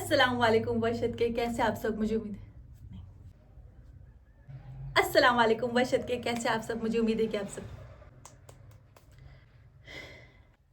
अस्सलाम वालेकुम वर्षद के कैसे आप सब, मुझे उम्मीद है अस्सलाम वालेकुम वर्षद के कैसे आप सब, मुझे उम्मीद है कि आप सब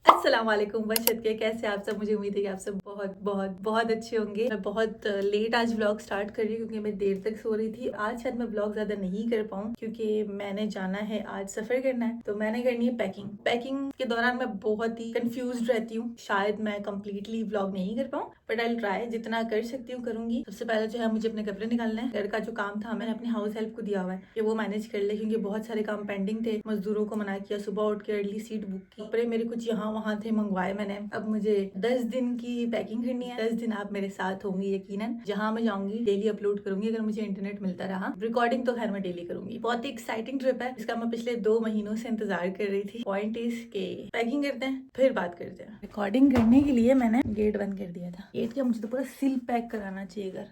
अस्सलाम वालेकुम वर्षद के कैसे आप सब, मुझे उम्मीद है कि आप सब बहुत बहुत बहुत अच्छे होंगे। मैं बहुत लेट आज व्लॉग स्टार्ट कर रही हूँ क्योंकि मैं देर तक सो रही थी। आज शायद मैं व्लॉग ज्यादा नहीं कर पाऊँ क्योंकि मैंने जाना है, आज सफर करना है, तो मैंने करनी है पैकिंग के दौरान मैं बहुत ही कंफ्यूज रहती हूँ। शायद मैं कम्प्लीटली व्लॉग नहीं कर पाऊँ बट आई ट्राई, जितना कर सकती हूँ करूंगी। सबसे पहले जो है मुझे अपने कपड़े निकालना है। घर का जो काम था मैंने अपनी हाउस हेल्प को दिया हुआ है कि वो मैनेज कर ले क्योंकि बहुत सारे काम पेंडिंग थे। मजदूरों को मना किया, सुबह उठ के अर्ली सीट बुक की, कपड़े मेरे कुछ यहाँ वहाँ थे मंगवाए मैंने। अब मुझे 10 दिन की पैकिंग करनी है। 10 दिन आप मेरे साथ होंगी यकीनन। जहाँ मैं जाऊंगी डेली अपलोड करूंगी अगर मुझे इंटरनेट मिलता रहा। रिकॉर्डिंग तो खैर मैं डेली करूंगी। बहुत ही एक्साइटिंग ट्रिप है जिसका मैं पिछले 2 महीनों से इंतजार कर रही थी। पॉइंट इज के पैकिंग करते हैं फिर बात करते हैं। रिकॉर्डिंग करने के लिए मैंने गेट बंद कर दिया था। गेट क्या, मुझे तो पूरा सील पैक कराना चाहिए घर।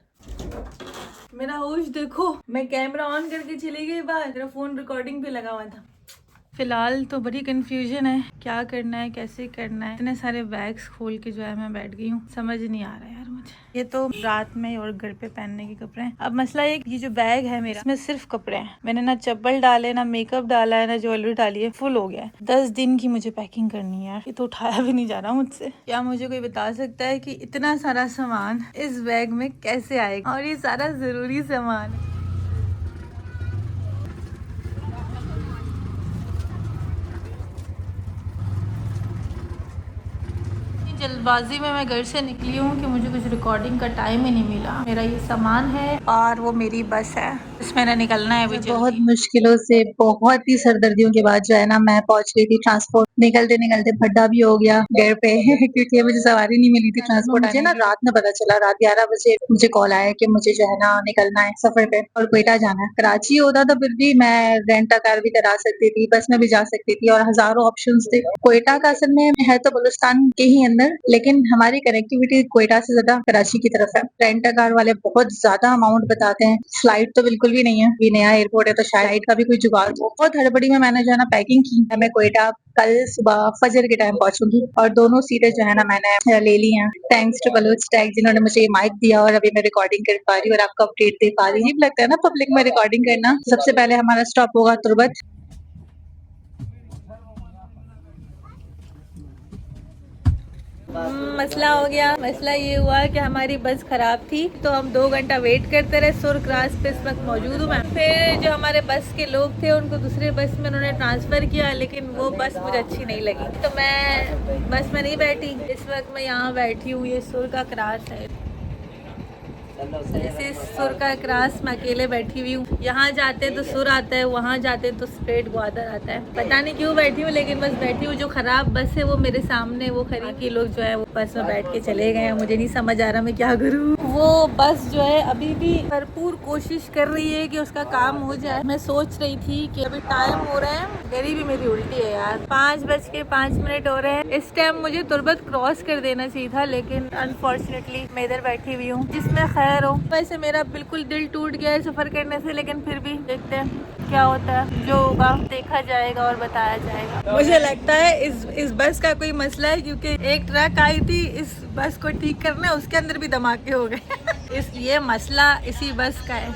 मेरा होश देखो, मैं कैमरा ऑन करके चली गई बाहर, मेरा फोन रिकॉर्डिंग पे लगा हुआ था। फिलहाल तो बड़ी कंफ्यूजन है, क्या करना है कैसे करना है। इतने सारे बैग्स खोल के जो है मैं बैठ गई हूँ, समझ नहीं आ रहा है यार मुझे। ये तो रात में और घर पे पहनने के कपड़े हैं। अब मसला ये जो बैग है मेरा, इसमें सिर्फ कपड़े हैं। मैंने ना चप्पल डाले, ना मेकअप डाला है, ना ज्वेलरी डाली है, फुल हो गया है। 10 दिन की मुझे पैकिंग करनी है यार। ये तो उठाया भी नहीं जा रहा मुझसे। क्या मुझे कोई बता सकता है कि इतना सारा सामान इस बैग में कैसे आएगा, और ये सारा जरूरी सामान है। जल्दबाजी में मैं घर से निकली हूँ कि मुझे कुछ रिकॉर्डिंग का टाइम ही नहीं मिला। मेरा ये सामान है और वो मेरी बस है, इसमें ना निकलना है अभी। बहुत मुश्किलों से, बहुत ही सरदर्दियों के बाद जो है ना मैं पहुंच गई थी ट्रांसपोर्ट। निकलते निकलते भड्डा भी हो गया घर पे क्योंकि मुझे सवारी नहीं मिली थी ट्रांसपोर्ट। मुझे ना रात में पता चला, रात 11 बजे मुझे कॉल आया कि मुझे जो है ना निकलना है सफर पे और क्वेटा जाना है। कराची होता तो फिर भी मैं रेंट कार भी करा सकती थी, बस में भी जा सकती थी और हजारों ऑप्शंस थे। क्वेटा का असल में है तो बलूचिस्तान के ही अंदर, लेकिन हमारी कनेक्टिविटी क्वेटा से ज्यादा कराची की तरफ है। रेंट कार वाले बहुत ज्यादा अमाउंट बताते हैं। फ्लाइट तो बिल्कुल भी नहीं है, ये नया एयरपोर्ट है तो शायद फ्लाइट का भी कोई जुगाड़। बहुत हड़बड़ी में मैंने जो है ना पैकिंग की। मैं क्वेटा कल सुबह फजर के टाइम पहुंचूंगी और दोनों सीटें जो है ना मैंने ले ली हैं, थैंक्स टू बलूच टैग जिन्होंने मुझे ये माइक दिया और अभी मैं रिकॉर्डिंग कर पा रही हूँ और आपको अपडेट दे पा रही हूँ। लगता है ना पब्लिक में रिकॉर्डिंग करना। सबसे पहले हमारा स्टॉप होगा तुर्बत। मसला हो गया। मसला ये हुआ कि हमारी बस खराब थी तो हम 2 घंटा वेट करते रहे। सुर क्रॉस पे इस वक्त मौजूद हूँ मैं। फिर जो हमारे बस के लोग थे उनको दूसरे बस में उन्होंने ट्रांसफर किया, लेकिन वो बस मुझे अच्छी नहीं लगी तो मैं बस में नहीं बैठी। इस वक्त मैं यहाँ बैठी हूँ, ये सुर का क्रॉस है। इस सुर का क्रॉस मैं अकेले बैठी हुई हूँ। यहाँ जाते तो सुर आता है, वहाँ जाते तो स्ट्रेट ग्वादर आता है। पता नहीं क्यों बैठी हूँ, लेकिन बस बैठी हूँ। जो खराब बस है वो मेरे सामने, वो खरीद के लोग जो है वो बस में बैठ के चले गए हैं। मुझे नहीं समझ आ रहा मैं क्या करूँ। वो बस जो है अभी भी भरपूर कोशिश कर रही है कि उसका काम हो जाए। मैं सोच रही थी कि अभी टाइम हो रहा है, गरीबी मेरी उल्टी है यार। 5:05 हो रहे हैं। इस टाइम मुझे तुर्बत क्रॉस कर देना चाहिए था, लेकिन अनफॉर्चुनेटली मैं इधर बैठी हुई हूँ। जिसमें खैर हो, वैसे मेरा बिल्कुल दिल टूट गया है सफर करने से, लेकिन फिर भी देखते हैं क्या होता है। जो होगा देखा जाएगा और बताया जाएगा। मुझे लगता है इस बस का कोई मसला है क्योंकि एक ट्रक आई थी इस बस को ठीक करने, उसके अंदर भी धमाके हो गए इसलिए मसला इसी बस का है।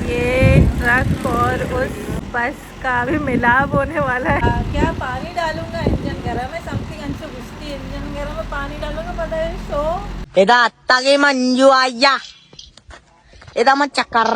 ये ट्रक और उस बस का भी मिलाप होने वाला है। क्या पानी डालूंगा, इंजन गर्म है, समथिंग अंशु घुसती, इंजन गर्म में पानी डालूंगा पता है। सो Eda attage manju aja. Eda mah cakar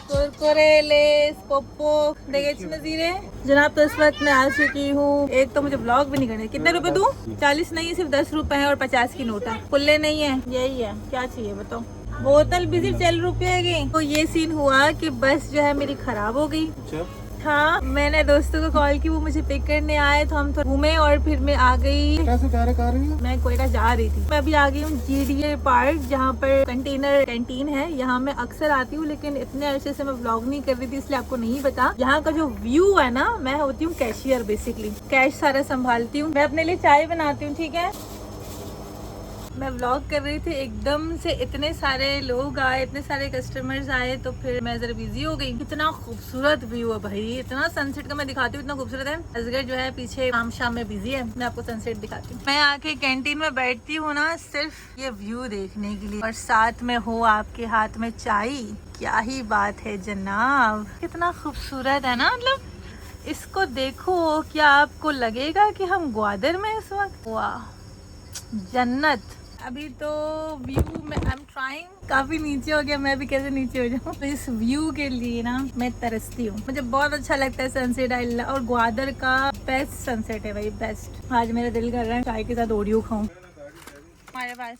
Kurkure, less, Poopó देखे नजीरे जनाब। तो इस वक्त मैं आ चुकी हूँ। एक तो मुझे ब्लॉग भी नहीं करने। कितने रुपए दूँ? 40 नहीं है, सिर्फ 10 रुपए है और 50 की नोट है। खुले नहीं है, यही है। क्या चाहिए बताओ? बोतल भी सिर्फ 40 रुपये की। तो ये सीन हुआ कि बस जो है मेरी खराब हो गई। हाँ, मैंने दोस्तों को कॉल की, वो मुझे पिक करने आए तो हम तो घूमे और फिर मैं आ गई। मैं कोयटा जा रही थी। मैं अभी आ गई हूँ GDA पार्क, जहाँ पर कंटेनर कैंटीन है। यहाँ मैं अक्सर आती हूँ, लेकिन इतने अरसे से मैं व्लॉग नहीं कर रही थी, इसलिए आपको नहीं पता। यहाँ का जो व्यू है ना, मैं होती हूँ कैशियर, बेसिकली कैश सारा संभालती हूँ। मैं अपने लिए चाय बनाती हूँ, ठीक है। मैं व्लॉग कर रही थी, एकदम से इतने सारे लोग आए, इतने सारे कस्टमर्स आए, तो फिर मैं जरा बिजी हो गई। कितना खूबसूरत व्यू है भाई, इतना सनसेट का मैं दिखाती हूँ, इतना खूबसूरत है। असगर जो है पीछे शाम में बिजी है, मैं आपको सनसेट दिखाती हूँ। मैं आके कैंटीन में बैठती हूँ ना, सिर्फ ये व्यू देखने के लिए, और साथ में हो आपके हाथ में चाय। क्या ही बात है जनाब, कितना खूबसूरत है ना। मतलब इसको देखो, क्या आपको लगेगा कि हम ग्वादर में इस वक्त? वाह, जन्नत। अभी तो व्यू में आई एम ट्राइंग, काफी नीचे हो गया, मैं भी कैसे नीचे हो जाऊँ। तो इस व्यू के लिए ना मैं तरसती हूँ, मुझे बहुत अच्छा लगता है सनसेट। और ग्वादर का बेस्ट सनसेट है भाई, बेस्ट। आज मेरा दिल कर रहा है चाय के साथ ओरियो खाऊं। हमारे पास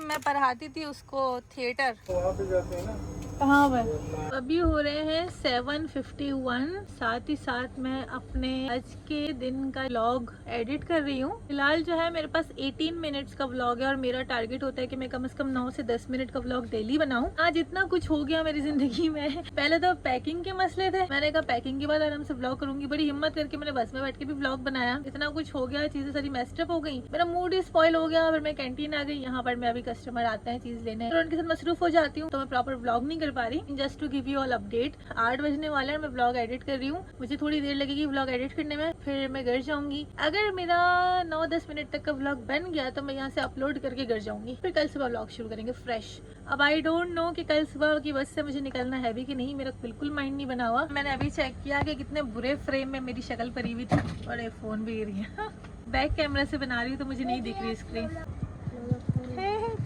मैं पढ़ाती थी उसको थिएटर। वहाँ पे जाते हैं ना, कहाँ पर? अभी हो रहे हैं 7:51। साथ ही साथ मैं अपने आज के दिन का व्लॉग एडिट कर रही हूँ। फिलहाल जो है मेरे पास 18 मिनट्स का व्लॉग है, और मेरा टारगेट होता है कि मैं कम से कम 9 से 10 मिनट का व्लॉग डेली बनाऊँ। आज इतना कुछ हो गया मेरी जिंदगी में। पहले तो पैकिंग के मसले थे, मैंने कहा पैकिंग के बाद आराम से व्लॉग करूंगी। बड़ी हिम्मत करके मैंने बस में बैठ के भी व्लॉग बनाया। इतना कुछ हो गया, चीजें सारी मेस्टअप हो गई, मेरा मूड ही स्पॉइल हो गया। फिर मैं कैंटीन आ गई, यहाँ पर मैं अभी कस्टमर आते हैं चीज लेने, और उनके साथ मसरूफ हो जाती हूँ, तो मैं प्रॉपर व्लॉग नहीं कर पा रही। Just to give you all update, 8 बजने वाला है, मैं व्लॉग एडिट कर रही हूँ। मुझे थोड़ी देर लगेगी व्लॉग एडिट करने में, फिर मैं घर जाऊंगी। अगर मेरा 9-10 मिनट तक का व्लॉग बन गया तो मैं यहाँ से अपलोड करके घर जाऊंगी, फिर कल सुबह व्लॉग शुरू करेंगे फ्रेश। अब आई डोंट नो कि कल सुबह की बस से मुझे निकलना है भी कि नहीं, मेरा बिल्कुल माइंड नहीं बना हुआ। मैंने अभी चेक किया कि कितने बुरे फ्रेम में मेरी शक्ल परी हुई थी, और ये फोन भी गिर गया। बैक कैमरा से बना रही हूँ तो मुझे नहीं दिख रही स्क्रीन।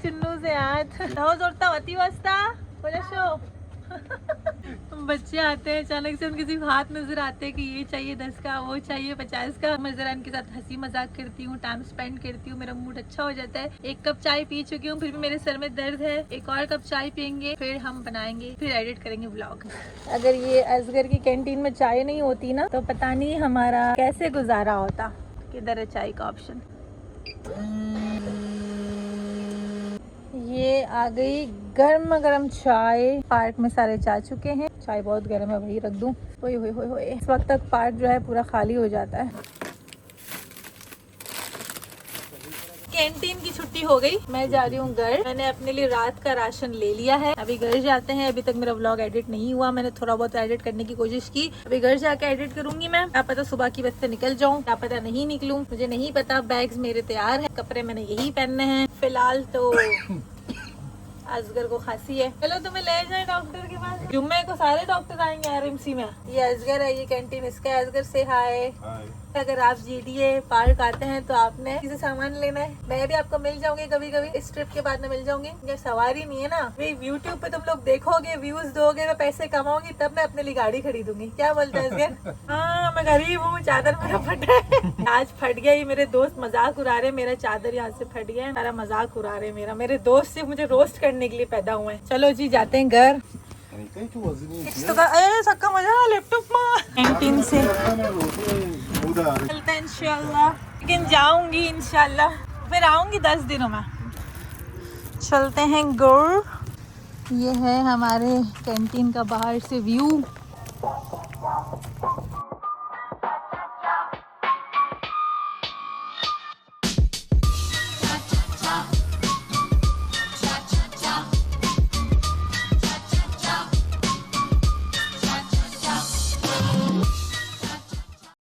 चिन्नू से हाथ जोड़ता होती वास्ता शो। बच्चे आते हैं अचानक से, उनके सिर्फ हाथ नजर आते हैं कि ये चाहिए 10 का, वो चाहिए 50 का। मैं जरा इनके साथ हंसी मजाक करती हूँ, टाइम स्पेंड करती हूँ, मेरा मूड अच्छा हो जाता है। 1 कप चाय पी चुकी हूँ, फिर भी मेरे सर में दर्द है। 1 और कप चाय पियेंगे, फिर हम बनाएंगे, फिर एडिट करेंगे व्लॉग। अगर ये असगर की कैंटीन में चाय नहीं होती ना, तो पता नहीं हमारा कैसे गुजारा होता। किधर है चाय का ऑप्शन? ये आ गई गर्म गर्म चाय। पार्क में सारे जा चुके हैं, चाय बहुत गर्म है, वही रख दूं। होए होए होए होए, इस वक्त तक पार्क जो है पूरा खाली हो जाता है। कैंटीन की छुट्टी हो गई, मैं जा रही हूँ घर। मैंने अपने लिए रात का राशन ले लिया है, अभी घर जाते हैं। अभी तक मेरा व्लॉग एडिट नहीं हुआ, मैंने थोड़ा बहुत एडिट करने की कोशिश की, अभी घर जाके एडिट करूंगी मैं। क्या पता सुबह की बस से निकल जाऊँ, क्या पता नहीं निकलूं, मुझे नहीं पता। बैग्स मेरे तैयार है, कपड़े मैंने यही पहनने हैं। फिलहाल तो असगर को खांसी है, चलो तुम्हें ले जाए डॉक्टर के पास। जुम्मे को सारे डॉक्टर आएंगे RMC में। ये असगर है, ये कैंटीन इसका है। असगर से हाय। अगर आप GDA पार्क आते हैं तो आपने किसी सामान लेना है, मैं भी आपको मिल जाऊंगी कभी कभी। इस ट्रिप के बाद में मिल जाऊंगी। ये सवारी नहीं है ना, यूट्यूब पे तुम लोग देखोगे, व्यूज दोगे, मैं पैसे कमाऊंगी, तब मैं अपने लिए गाड़ी खरीदूंगी। क्या बोलते हैं असगर? हाँ, मैं गरीब हूँ, चादर मेरा फटा है। आज फट गया, ये मेरे दोस्त मजाक उड़ा रहे, मेरा चादर यहाँ से फट गया है, सारा मजाक उड़ा रहे मेरा। मेरे दोस्त सिर्फ मुझे रोस्ट करने के लिए पैदा हुए हैं। चलो जी, जाते हैं घर। लैपटॉप में कैंटीन से चलते हैं इंशाल्लाह, लेकिन जाऊंगी इंशाल्लाह, फिर आऊंगी 10 दिनों में। चलते हैं घर। ये है हमारे कैंटीन का बाहर से व्यू।